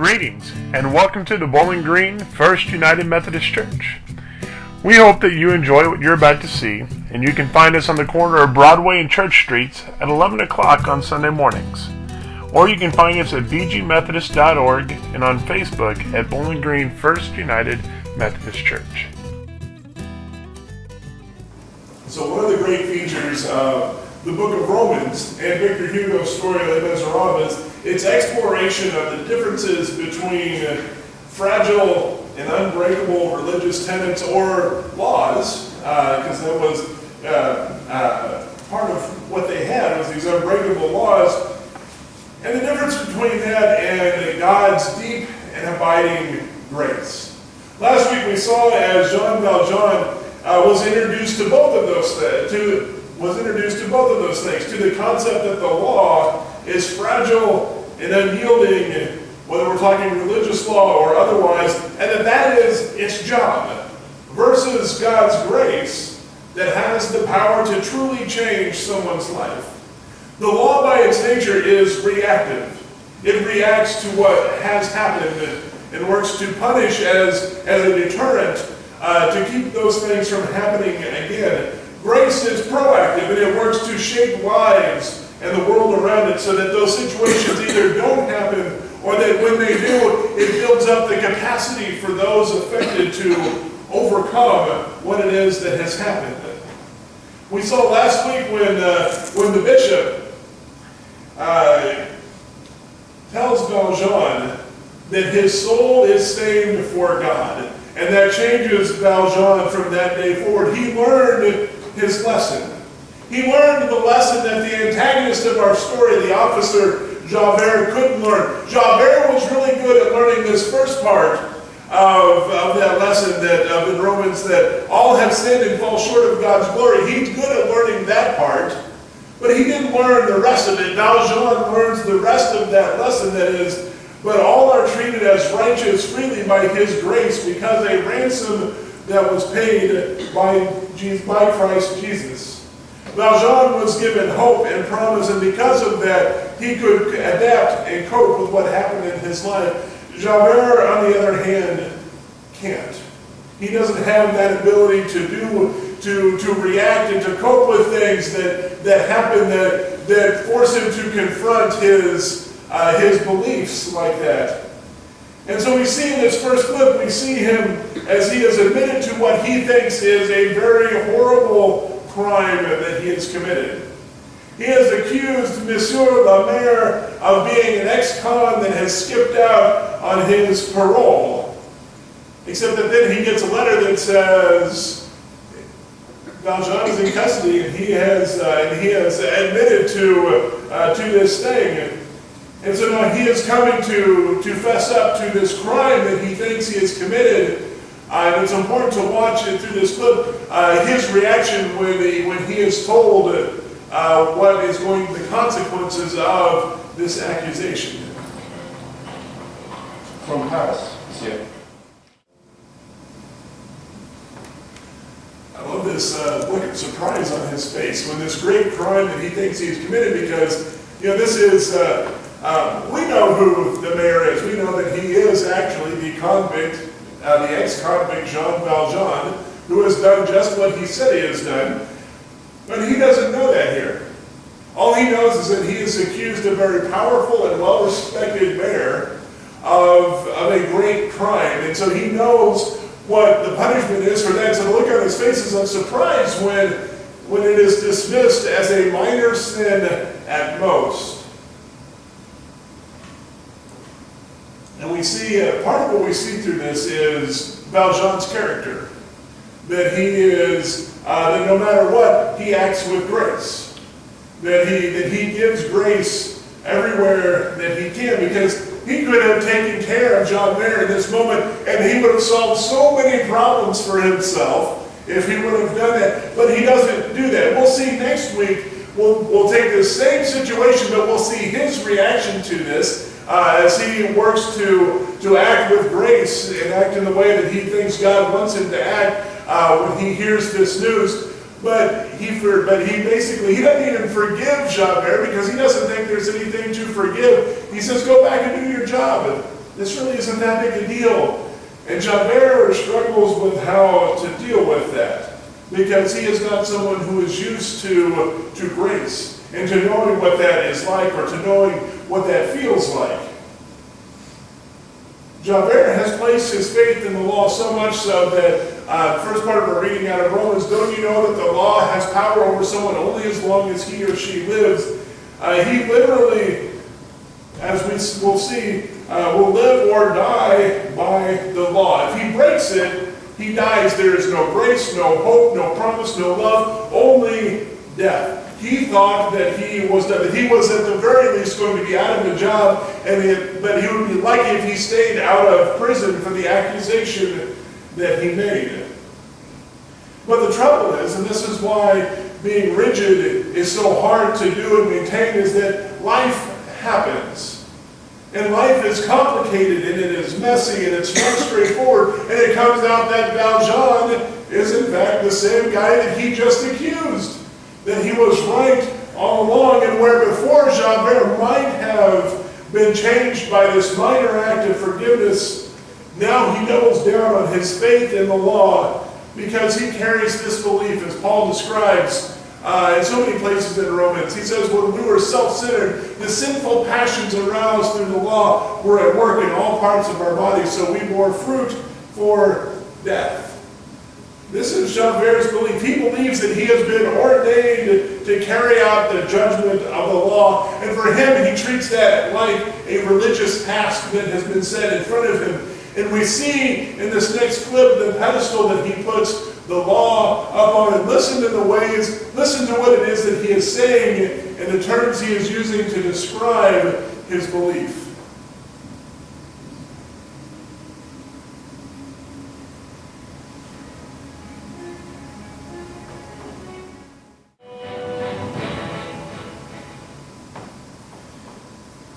Greetings and welcome to the Bowling Green First United Methodist Church. We hope that you enjoy what you're about to see, and you can find us on the corner of Broadway and Church Streets at 11 o'clock on Sunday mornings. Or you can find us at bgmethodist.org and on Facebook at Bowling Green First United Methodist Church. So one of the great features of the book of Romans and Victor Hugo's story Les Miserables is its exploration of the differences between fragile and unbreakable religious tenets or laws, because that was part of what they had was these unbreakable laws, and the difference between that and God's deep and abiding grace. Last week we saw as Jean Valjean was introduced to both of those things, to the concept that the law is fragile and unyielding, whether we're talking religious law or otherwise, and that is its job, versus God's grace that has the power to truly change someone's life. The law by its nature is reactive. It reacts to what has happened and works to punish as a deterrent to keep those things from happening again. Grace is proactive, and it works to shape lives and the world around it so that those situations either don't happen or that when they do, it builds up the capacity for those affected to overcome what it is that has happened. We saw last week when the bishop tells Valjean that his soul is stained before God, and that changes Valjean from that day forward. He learned his lesson. He learned the lesson that the antagonist of our story, the officer Javert, couldn't learn. Javert was really good at learning this first part of that lesson that in Romans, that all have sinned and fall short of God's glory. He's good at learning that part, but he didn't learn the rest of it. Valjean learns the rest of that lesson, that is, but all are treated as righteous freely by his grace because a ransom that was paid by Christ Jesus. Valjean was given hope and promise, and because of that, he could adapt and cope with what happened in his life. Javert, on the other hand, can't. He doesn't have that ability to react and to cope with things that happen that force him to confront his beliefs like that. And so we see in this first clip, we see him as he has admitted to what he thinks is a very horrible crime that he has committed. He has accused Monsieur le Maire of being an ex-con that has skipped out on his parole. Except that then he gets a letter that says Valjean is in custody and he has admitted to this thing. And so now he is coming to fess up to this crime that he thinks he has committed. And it's important to watch it through this clip, his reaction when he is told what is going to be the consequences of this accusation. From Paris, monsieur. I love this look of surprise on his face when this great crime that he thinks he's committed, because this is we know who the mayor is. We know that he is actually the convict. The ex-convict Jean Valjean, who has done just what he said he has done, but he doesn't know that here. All he knows is that he is accused of a very powerful and well-respected mayor of a great crime, and so he knows what the punishment is for that. So the look on his face is of surprise when it is dismissed as a minor sin at most. And we see, part of what we see through this is Valjean's character. That he is, that no matter what, he acts with grace. That he gives grace everywhere that he can, because he could have taken care of Javert in this moment, and he would have solved so many problems for himself if he would have done that. But he doesn't do that. We'll see next week, we'll take the same situation, but we'll see his reaction to this. As he works to act with grace and act in the way that he thinks God wants him to act when he hears this news. But he doesn't even forgive Javert because he doesn't think there's anything to forgive. He says, go back and do your job. This really isn't that big a deal. And Javert struggles with how to deal with that, because he is not someone who is used to grace and to knowing what that is like, or to knowing what that feels like. Javert has placed his faith in the law so much so that, first part of our reading out of Romans, don't you know that the law has power over someone only as long as he or she lives? He literally, as we will see, will live or die by the law. If he breaks it, he dies. There is no grace, no hope, no promise, no love, only death. He thought that he was at the very least going to be out of the job, but he would be lucky if he stayed out of prison for the accusation that he made. But the trouble is, and this is why being rigid is so hard to do and maintain, is that life happens. And life is complicated, and it is messy, and it's not straightforward, and it comes out that Valjean is in fact the same guy that he just accused. That he was right all along, and where before Javert might have been changed by this minor act of forgiveness, now he doubles down on his faith in the law, because he carries this belief, as Paul describes in so many places in Romans. He says, when we were self-centered, the sinful passions aroused through the law were at work in all parts of our bodies, so we bore fruit for death. This is Javert's belief. He believes that he has been ordained to carry out the judgment of the law. And for him, he treats that like a religious task that has been set in front of him. And we see in this next clip the pedestal that he puts the law up on. And listen to what it is that he is saying and the terms he is using to describe his belief.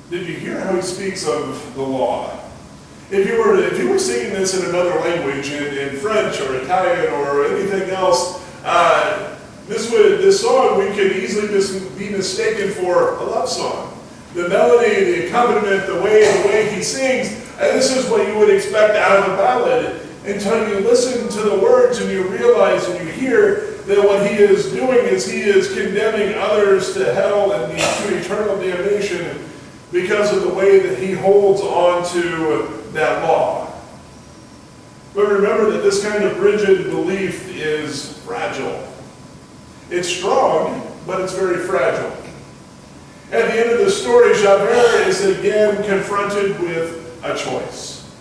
Did you hear how he speaks of the law? If you were singing this in another language, in French or Italian or anything else, this song we could easily be mistaken for a love song. The melody, the accompaniment, the way he sings, and this is what you would expect out of a ballad, until you listen to the words and you realize and you hear that what he is doing is he is condemning others to hell and to eternal damnation, because of the way that he holds on to that law. But remember that this kind of rigid belief is fragile. It's strong, but it's very fragile. At the end of the story, Javert is again confronted with a choice.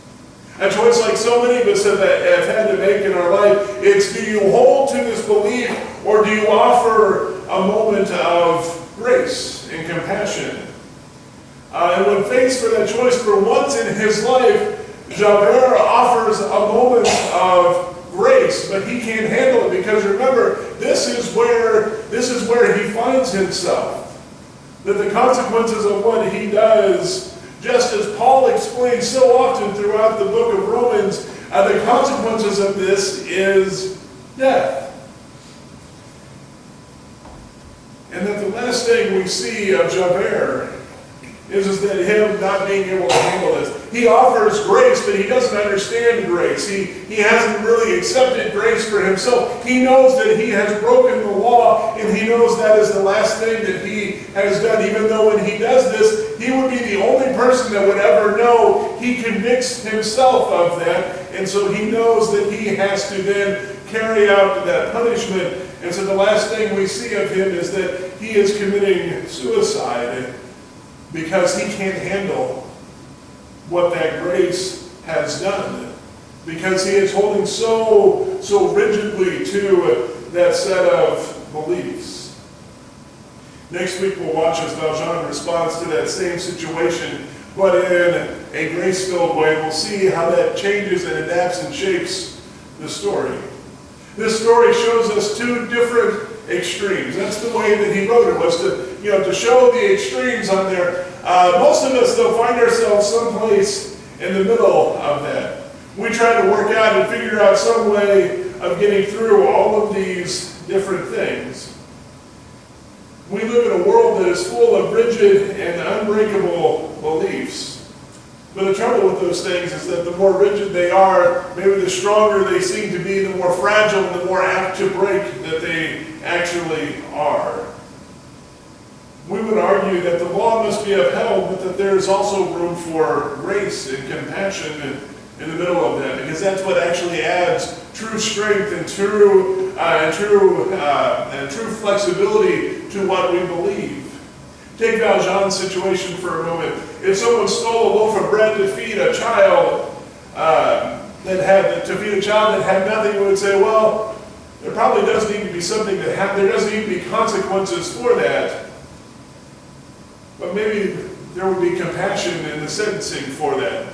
A choice like so many of us have had to make in our life. It's, do you hold to this belief, or do you offer a moment of grace and compassion? And when faced with that choice, for once in his life, Javert offers a moment of grace, but he can't handle it, because remember, this is where he finds himself. That the consequences of what he does, just as Paul explains so often throughout the book of Romans, the consequences of this is death. And that the last thing we see of Javert is that him not being able to handle this. He offers grace, but he doesn't understand grace. He hasn't really accepted grace for himself. He knows that he has broken the law, and he knows that is the last thing that he has done. Even though when he does this, he would be the only person that would ever know. He convicts himself of that, and so he knows that he has to then carry out that punishment. And so the last thing we see of him is that he is committing suicide, because he can't handle what that grace has done. Because he is holding so rigidly to that set of beliefs. Next week we'll watch as Valjean responds to that same situation, but in a grace-filled way. We'll see how that changes and adapts and shapes the story. This story shows us two different extremes. That's the way that he wrote it, was to show the extremes on there. Most of us, though, find ourselves someplace in the middle of that. We try to work out and figure out some way of getting through all of these different things. We live in a world that is full of rigid and unbreakable beliefs. But the trouble with those things is that the more rigid they are, maybe the stronger they seem to be, the more fragile and the more apt to break that they actually are. We would argue that the law must be upheld, but that there is also room for grace and compassion in the middle of that, because that's what actually adds true strength and true flexibility to what we believe. Take Valjean's situation for a moment. If someone stole a loaf of bread to feed a child that had nothing, we would say, well, there probably does need to be something that there doesn't need to be consequences for that. But maybe there would be compassion in the sentencing for that,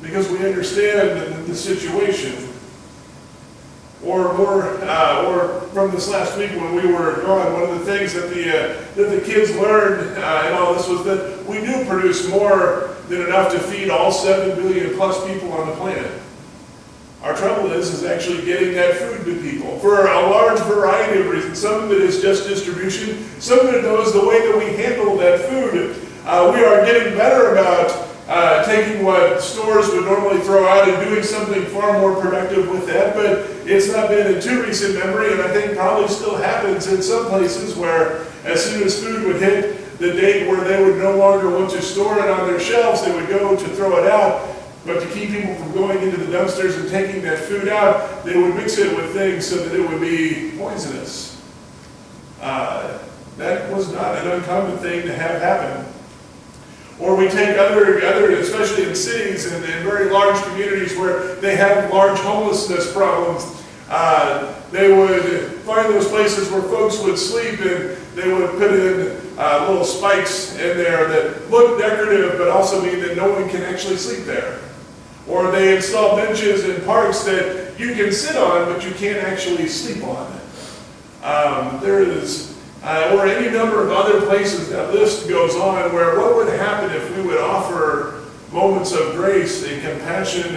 because we understand the situation. Or from this last week when we were gone, one of the things that the kids learned in all this was that we do produce more than enough to feed all 7 billion plus people on the planet. Our trouble is actually getting that food to people for a large variety of reasons. Some of it is just distribution. Some of it is the way that we handle that food. We are getting better about taking what stores would normally throw out and doing something far more productive with that, but it's not been in too recent memory, and I think probably still happens in some places where as soon as food would hit the date where they would no longer want to store it on their shelves, they would go to throw it out. But to keep people from going into the dumpsters and taking that food out, they would mix it with things so that it would be poisonous. That was not an uncommon thing to have happen. Or we take other, especially in cities and in very large communities where they have large homelessness problems, they would find those places where folks would sleep, and they would put in little spikes in there that look decorative but also mean that no one can actually sleep there. Or they install benches in parks that you can sit on but you can't actually sleep on. Or any number of other places, that list goes on, where what would happen if we would offer moments of grace and compassion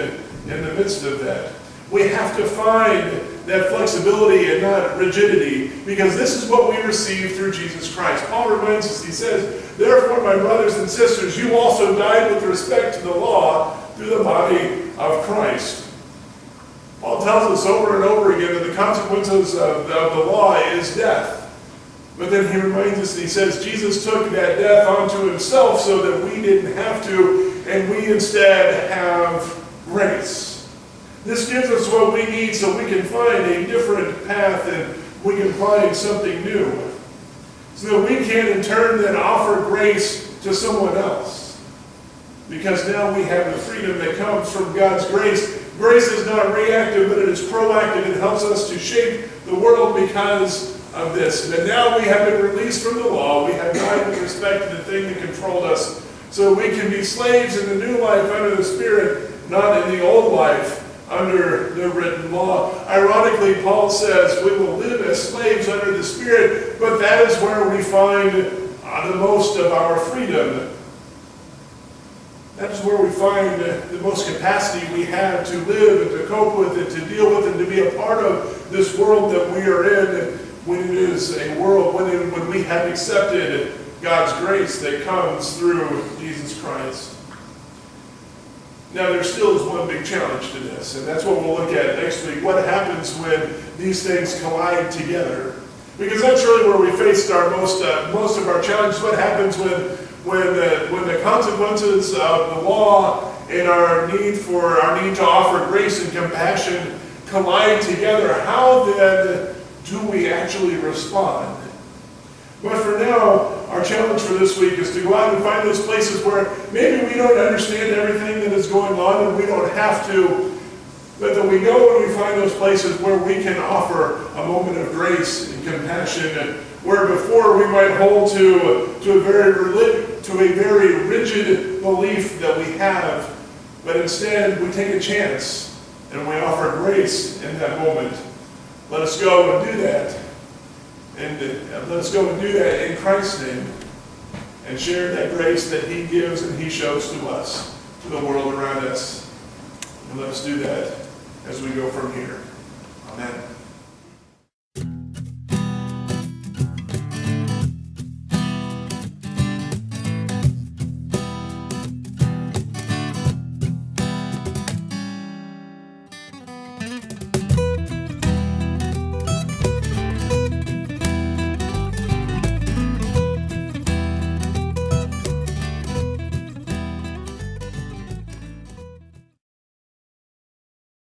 in the midst of that? We have to find that flexibility and not rigidity, because this is what we receive through Jesus Christ. Paul reminds us, he says, therefore, my brothers and sisters, you also died with respect to the law through the body of Christ. Paul tells us over and over again that the consequences of the law is death. But then he reminds us, and he says, Jesus took that death onto himself so that we didn't have to, and we instead have grace. This gives us what we need so we can find a different path and we can find something new. So that we can in turn then offer grace to someone else. Because now we have the freedom that comes from God's grace. Grace is not reactive, but it is proactive. It helps us to shape the world because of this. And now we have been released from the law. We have died with respect to the thing that controlled us. So we can be slaves in the new life under the Spirit, not in the old life under the written law. Ironically, Paul says we will live as slaves under the Spirit, but that is where we find the most of our freedom. That's where we find the most capacity we have to live and to cope with it, to deal with it, to be a part of this world that we are in, when it is a world, when we have accepted God's grace that comes through Jesus Christ. Now, there still is one big challenge to this, and that's what we'll look at next week. What happens when these things collide together? Because that's really where we faced our most of our challenges. What happens when the consequences of the law and our need to offer grace and compassion collide together? How then do we actually respond? But for now, our challenge for this week is to go out and find those places where maybe we don't understand everything that is going on and we don't have to, but that we go and we find those places where we can offer a moment of grace and compassion, and where before we might hold to a very rigid belief that we have, but instead we take a chance and we offer grace in that moment. Let us go and do that. And let us go and do that in Christ's name, and share that grace that He gives and He shows to us, to the world around us. And let us do that as we go from here. Amen.